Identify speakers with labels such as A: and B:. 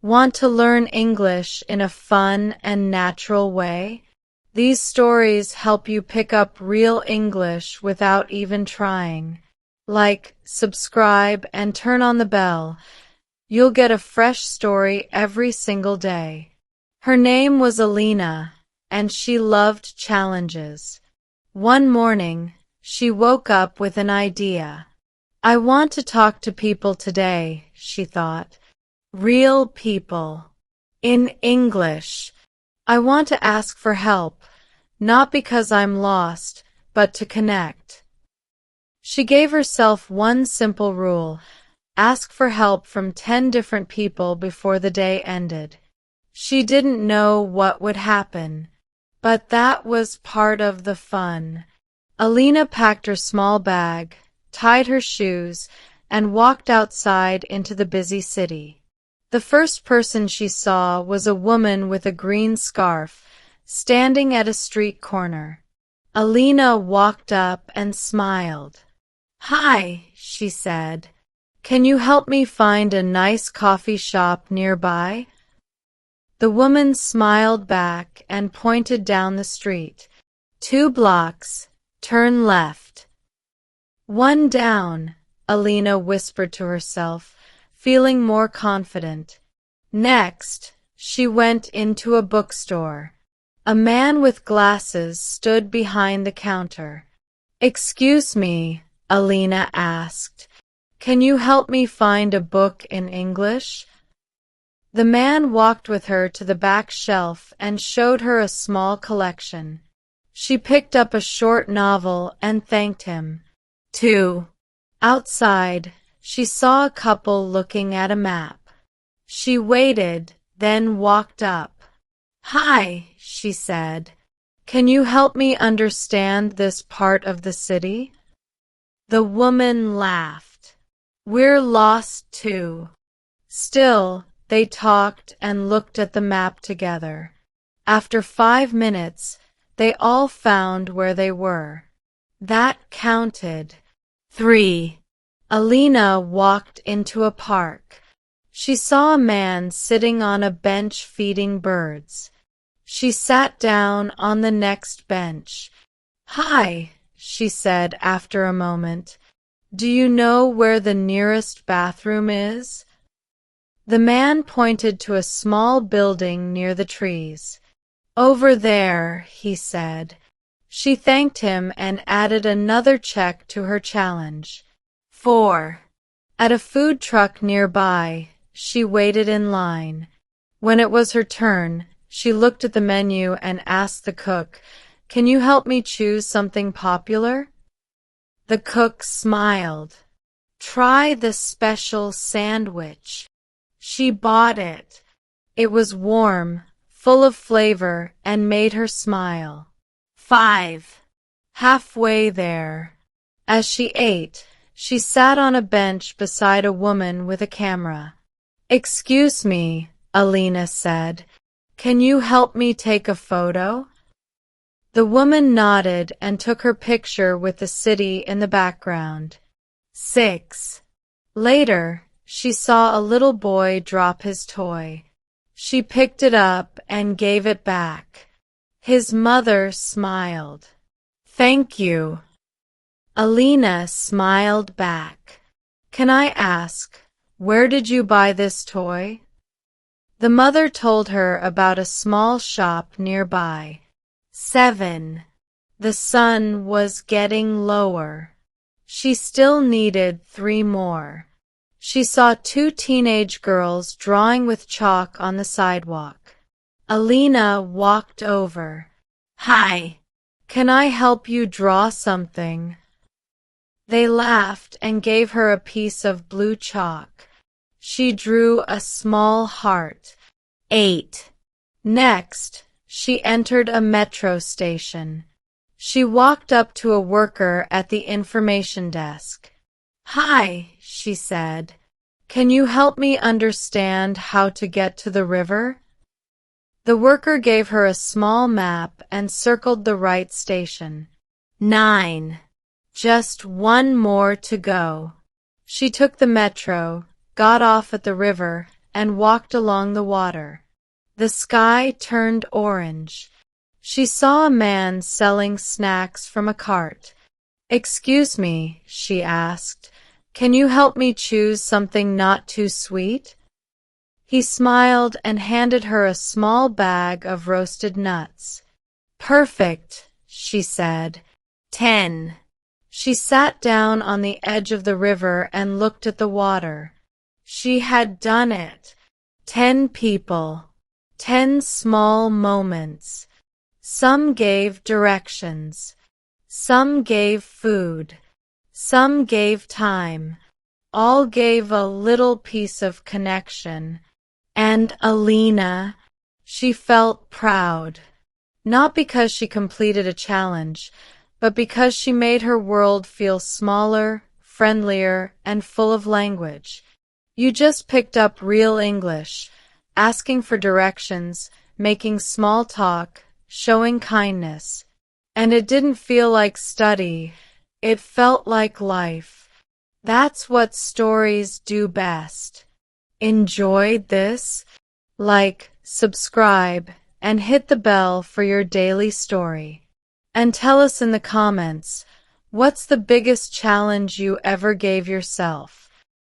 A: Want to learn English in a fun and natural way? These stories help you pick up real English without even trying. Like, subscribe, and turn on the bell. You'll get a fresh story every single day. Her name was Alina, and she loved challenges. One morning, she woke up with an idea. I want to talk to people today, she thought. Real people. In English. I want to ask for help, not because I'm lost, but to connect. She gave herself one simple rule: ask for help from 10 different people before the day ended. She didn't know what would happen, but that was part of the fun. Alina packed her small bag, tied her shoes, and walked outside into the busy city. The first person she saw was a woman with a green scarf, standing at a street corner. Alina walked up and smiled. "Hi," she said. "Can you help me find a nice coffee shop nearby?" The woman smiled back and pointed down the street. 2 blocks, turn left. One down, Alina whispered to herself, feeling more confident. Next, she went into a bookstore. A man with glasses stood behind the counter. "Excuse me," Alina asked. "Can you help me find a book in English?" The man walked with her to the back shelf and showed her a small collection. She picked up a short novel and thanked him. 2. Outside, she saw a couple looking at a map. She waited, then walked up. "Hi," she said. "Can you help me understand this part of the city?" The woman laughed. "We're lost too." Still, they talked and looked at the map together. After 5 minutes, they all found where they were. That counted. 3. Alina walked into a park. She saw a man sitting on a bench feeding birds. She sat down on the next bench. "Hi," she said after a moment. "Do you know where the nearest bathroom is?" The man pointed to a small building near the trees. "Over there," he said. She thanked him and added another check to her challenge. 4. At a food truck nearby, she waited in line. When it was her turn, she looked at the menu and asked the cook, "Can you help me choose something popular?" The cook smiled. "Try the special sandwich." She bought it. It was warm, full of flavor, and made her smile. 5. Halfway there. As she ate, she sat on a bench beside a woman with a camera. "Excuse me," Alina said. "Can you help me take a photo?" The woman nodded and took her picture with the city in the background. 6. Later, she saw a little boy drop his toy. She picked it up and gave it back. His mother smiled. "Thank you." Alina smiled back. "Can I ask, where did you buy this toy?" The mother told her about a small shop nearby. 7. The sun was getting lower. She still needed 3 more. She saw 2 teenage girls drawing with chalk on the sidewalk. Alina walked over. "Hi, can I help you draw something?" They laughed and gave her a piece of blue chalk. She drew a small heart. 8. Next, she entered a metro station. She walked up to a worker at the information desk. "Hi," she said. "Can you help me understand how to get to the river?" The worker gave her a small map and circled the right station. 9. Just 1 more to go. She took the metro, got off at the river, and walked along the water. The sky turned orange. She saw a man selling snacks from a cart. "Excuse me," she asked, "can you help me choose something not too sweet?" He smiled and handed her a small bag of roasted nuts. "Perfect," she said. 10. She sat down on the edge of the river and looked at the water. She had done it. 10 people. 10 small moments. Some gave directions. Some gave food. Some gave time. All gave a little piece of connection. And Alina, she felt proud. Not because she completed a challenge, but because she made her world feel smaller, friendlier, and full of language. You just picked up real English, asking for directions, making small talk, showing kindness. And it didn't feel like study, it felt like life. That's what stories do best. Enjoyed this? Like, subscribe, and hit the bell for your daily story. And tell us in the comments, what's the biggest challenge you ever gave yourself?